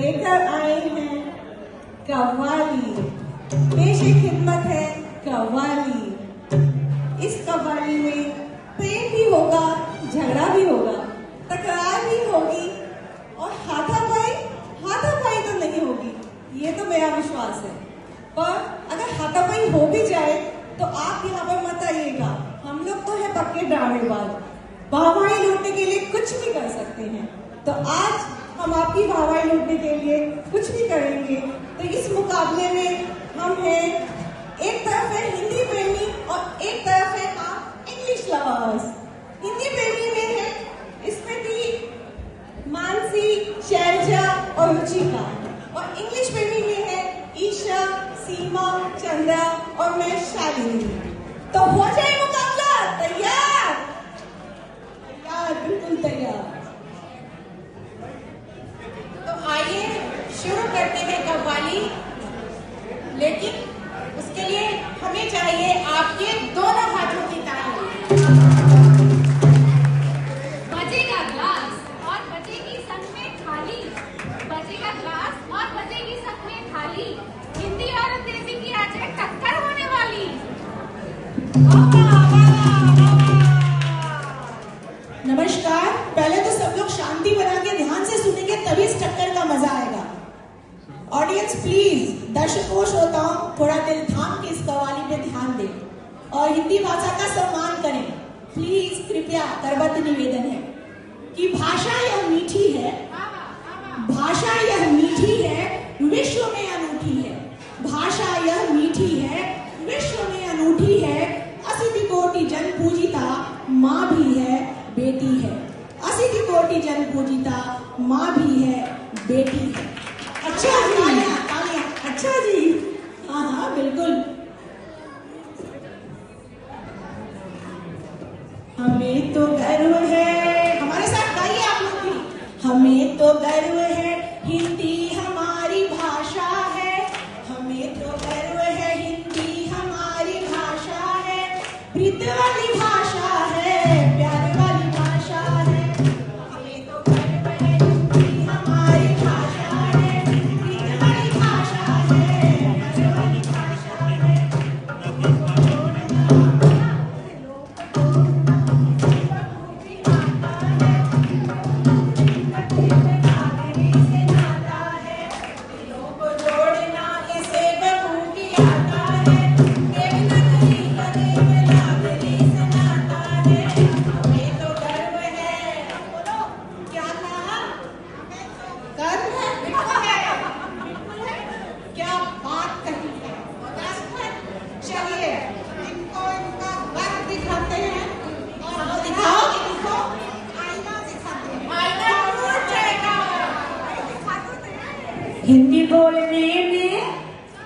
लेकर आए हैं कव्वाली। पेश खिदमत है कव्वाली। इस कव्वाली में प्रेम भी होगा, झगड़ा भी होगा, तकरार भी होगी और हाथापाई तो नहीं होगी, ये तो मेरा विश्वास है। पर अगर हाथापाई हो भी जाए तो आप यहाँ पर मत आइएगा, हम लोग तो है पक्के ड्रामेबाज, वाहवाही लूटने के लिए कुछ भी कर सकते हैं। तो आज हम आपकी वाहवाही लूटने के लिए कुछ भी करेंगे। तो इस मुकाबले में हम हैं, एक तरफ है हिंदी प्रेमी और एक तरफ है आप इंग्लिश लवर्स। हिंदी प्रेमी में है इसमें भी मानसी, शैलजा और रुचिका, और इंग्लिश प्रेमी में है ईशा, सीमा, चंद्रा और मैं शालिनी। तो हो जाए मुकाबला, तैयार? तैयार, बिल्कुल तैयार। तो आइए शुरू करते हैं कव्वाली, लेकिन उसके लिए हमें चाहिए आपके दोनों हाथों की ताली। बजेगा ग्लास और बजेगी संग में थाली, बजेगा ग्लास और बजेगी संग में थाली, हिंदी और अंग्रेजी की आज टक्कर होने वाली। नमस्कार। पहले तो सब लोग शांति बना के ध्यान से सुनेंगे, तभी इस टक्कर का मजा आएगा। ऑडियंस प्लीज, दर्शकों श्रोता थोड़ा दिल थाम के इस कव्वाली पे ध्यान दें और हिंदी भाषा का सम्मान करें। प्लीज कृपया करबद्ध निवेदन है कि भाषा यह मीठी है, भाषा यह मीठी है, विश्व में अनूठी है। भाषा यह मीठी है, विश्व में अनूठी है, असिधि कोटि जन पूजिता माँ भी है, बेटी है। असिधि कोटि जन पूजिता माँ भी है, बेटी है। अच्छा जी, तालियां, अच्छा जी, हाँ बिल्कुल। हमें तो गर्व है, हमारे साथ गाइए आप लोग भी। हमें तो गर्व है, हिंदी हमारी भाषा है। हमें तो गर्व है, हिंदी हमारी भाषा है। प्रीत वाली भाषा है, प्यार वाली भाषा है। हमें तो गर्व है, हिंदी हमारी भाषा है। प्रीत वाली भाषा है, प्यार वाली भाषा है।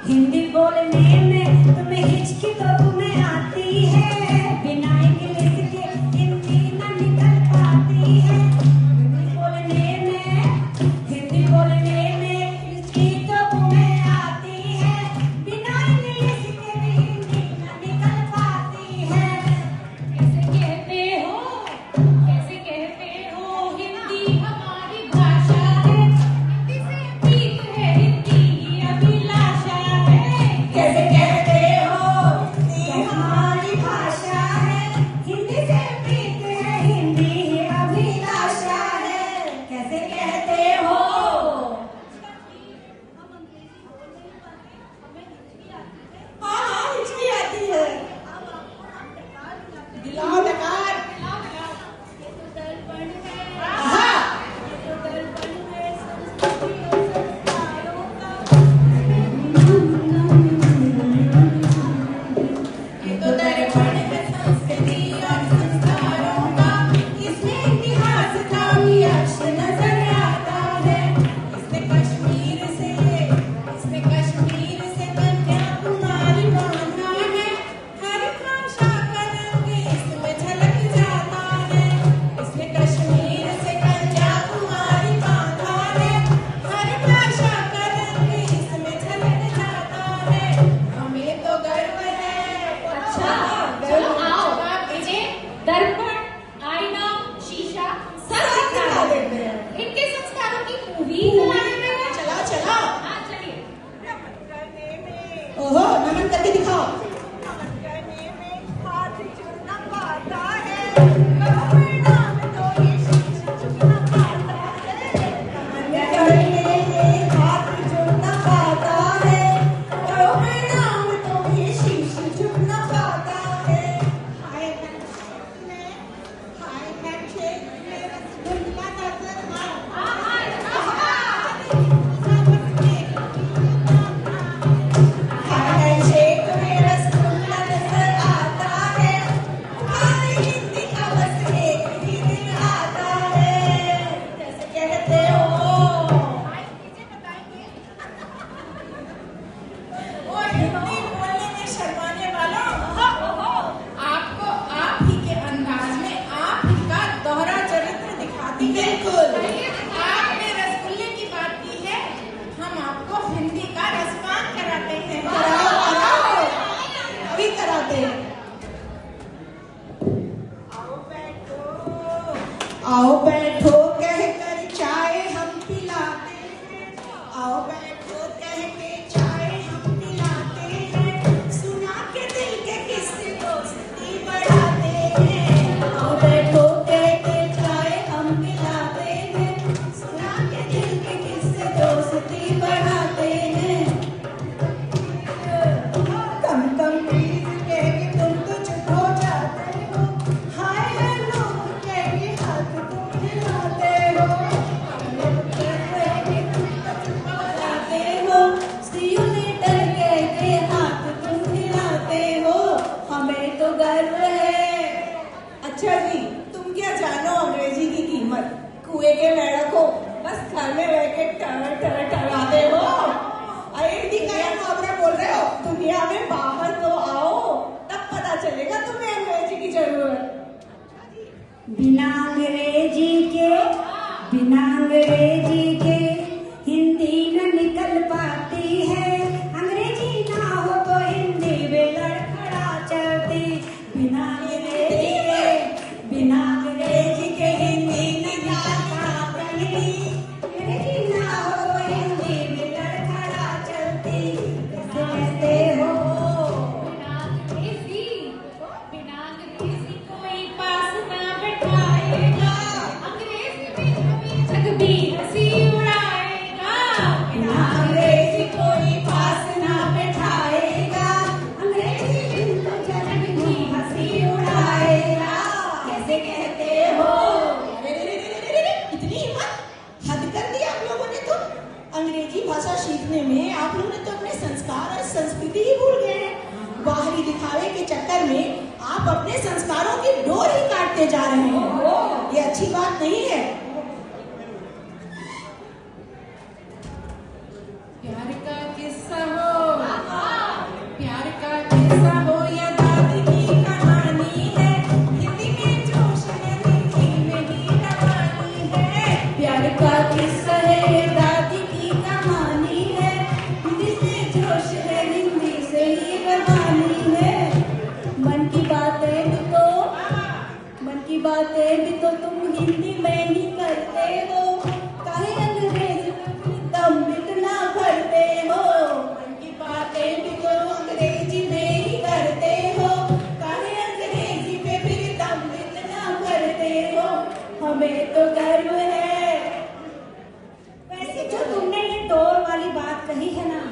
हिंदी बोलने में तुम्हें हिचकी तो तुम्हें आती है, बिना इंग्लिश के हिंदी न निकल पाती है। हिंदी बोलने में हिचकी तो तुम्हें आती है, बिना इंग्लिश के भी हिंदी न निकल पाती है। कैसे कहते हो हिंदी हमारी भाषा है, हिंदी से प्रीत है, हिंदी ही अभिलाषा है। कैसे कहते हो हिंदी हमारी भाषा है, हिंदी से प्रीत है, हिंदी ही अभिलाषा है। कैसे कहते हो? हाँ, हिचकी आती है। दिलाओ डकार। दर्पण, आईना, शीशा सब दिखा देते हैं। इनके संस्कारों की मूवी चला हैंडशेक में रसगुल्ला नजर आता है, हमारी हिंदी का बस एक ही दिन आता है। कैसे कहते हो? और हिंदी बोलने में शर्माने वालों, आपको आप ही के अंदाज में आप ही का दोहरा चरित्र दिखाती है। बिल्कुल। आपने रसगुल्ले की बात की है, हम आपको हिंदी का रसपान कराते हैं। कराओ कराओ, अभी कराते हैं। आओ बैठो कहकर चाय हम पिलाते हैं, आओ बैठो कह के चाय हम पिलाते हैं, सुना के दिल के किस्से दोस्ती बढ़ाते हैं। आओ बैठो कह के चाय हम पिलाते हैं, सुना के दिल के किस्से दोस्ती बढ़ाते हैं। कम कम प्लीज कह के तुम तो चुप हो जाते हो, हाय हेलो कह के हाथ तुम हिलाते हो, कह के तुम तो चुप हो जाते हो, see you later कह के हाथ तुम हिलाते हो, हमें तो गर्व है। अच्छा जी, तुम क्या जानो अंग्रेजी की कीमत? कुएं के मेढक को बस घर में रह के टराते हो। अरे हिंदी का ये मुहावरा बोल रहे हो? दुनिया में बाहर तो आओ, तब पता चलेगा तुम्हें अंग्रेजी की जरूरत। बिना अंग्रेजी के हिंदी न निकल पाती है, अंग्रेजी ना हो तो हिंदी भी लड़खड़ा चलती। बिना अंग्रेजी के हिंदी न निकल पाती, अंग्रेजी ना हो तो हिंदी भी लड़खड़ा चलती। कैसे कहते हो? बिना अंग्रेजी कोई पास ना बैठाएगा, अंग्रेजी में कभी जग भी हंसी उड़ाएगा। बिना अंग्रेजी कोई पास ना बैठाएगा, अंग्रेजी बिन तो जग भी हंसी उड़ाएगा। कैसे कहते हो? इतनी हिम्मत, हद कर दी आप लोगों ने तो। अंग्रेजी भाषा सीखने में आप लोगों ने तो अपने संस्कार और संस्कृति ही भूल गए हैं। बाहरी दिखावे के चक्कर में आप अपने संस्कारों की डोर ही काटते जा रहे हैं, ये अच्छी बात नहीं है। प्यार का किस्सा हो, प्यार का किस्सा हो या दादी की कहानी है, हिंदी में जोश है, हिंदी में ही रवानी है। प्यार का किस्सा है ये दादी की कहानी है, हिंदी से जोश है, हिंदी से ही रवानी है। मन की बातें भी तो तुम हिंदी में ही करते हो, काहे अंग्रेजी में दम इतना भरते हो। मन की बातें भी तो अंग्रेजी में ही करते हो, काहे अंग्रेजी में भी दम इतना भरते हो, हमें तो गर्व है। वैसे जो तुमने ये डोर वाली बात कही है ना,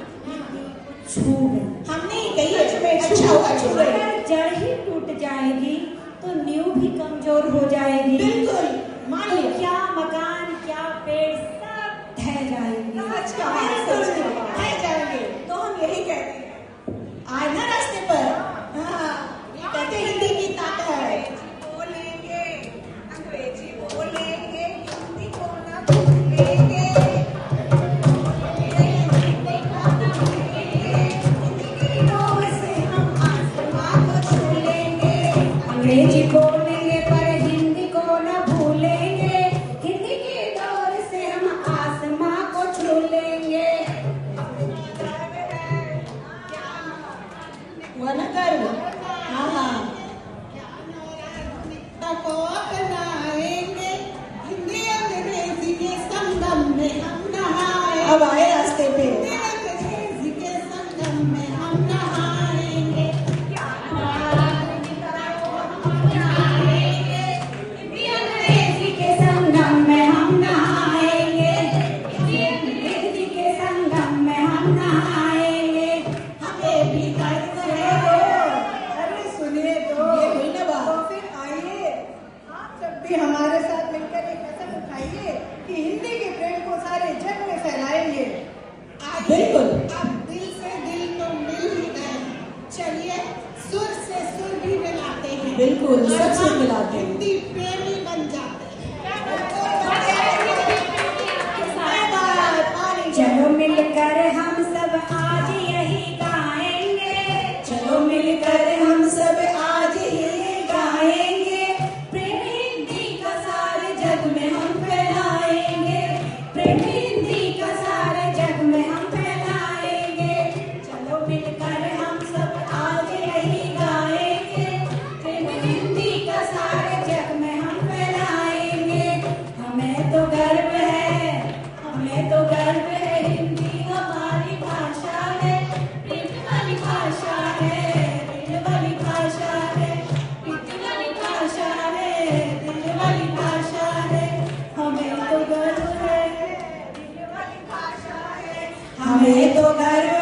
छू गई। हमने ही कही है, अच्छा हुआ छू गई। अगर जड़ ही टूट जाएगी तो नींव भी कमजोर हो जाएगी। बिल्कुल, मान लो क्या मकान क्या पेड़ सब ढह जाएंगे। ढह जाएंगे। तो हम यही कहते हैं, आए ना रास्ते पर, हाँ, कहते हिंदी की ताकत है। बोलेंगे अंग्रेजी बोलेंगे, हिंदी को ना भूलेंगे। अंग्रेजी बोलेंगे पर हिंदी को न भूलेंगे, हिंदी की डोर से हम आसमां को छू लेंगे। हुआ ना गर्व? हाँ, को अपनाएंगे, हिंदी अंग्रेजी के संगम में हम नहाएंगे। अब आए रास्ते पे। हिंदी अंग्रेजी के संगम में हम नहाएंगे। हिंदी अंग्रेजी के संगम में हम नहाएंगे, हिंदी अंग्रेजी के संगम में हम नहाएंगे। हमें भी गर्व है। अरे सुनिए तो, ये हुई ना बात। तो फिर आइए आप सब भी हमारे साथ मिलकर एक कसम उठाइए कि हिंदी के प्रेम को सारे जग में फैलाए बिल्कुल। अब दिल से दिल तो मिल ही गए, चलिए सुर से सुर भी मिलाते हैं। बिल्कुल, और सब सुर हम मिलाते हैं। हिंदी प्रेमी बन जाते हैं। चलो मिलकर हम सब आज यही गाएंगे, चलो मिलकर हम सब आज यही गाएंगे, प्रेम हिंदी का सारे जग में हम फैलाएंगे, प्रेम हिंदी का सारे जग में हम फैलाएंगे, चलो मिलकर हम सब आज यही गाएंगे, प्रेम हिंदी का सारे जग में हम फैलाएंगे। हमें तो गर्व है, हमें तो गर्व है, हिंदी हमारी भाषा है, प्रेम वाली भाषा है, दिल वाली भाषा है, प्रीति वाली भाषा है, दिल वाली भाषा है, हमें तो गर्व है, दिल वाली भाषा है, हमें तो गर्व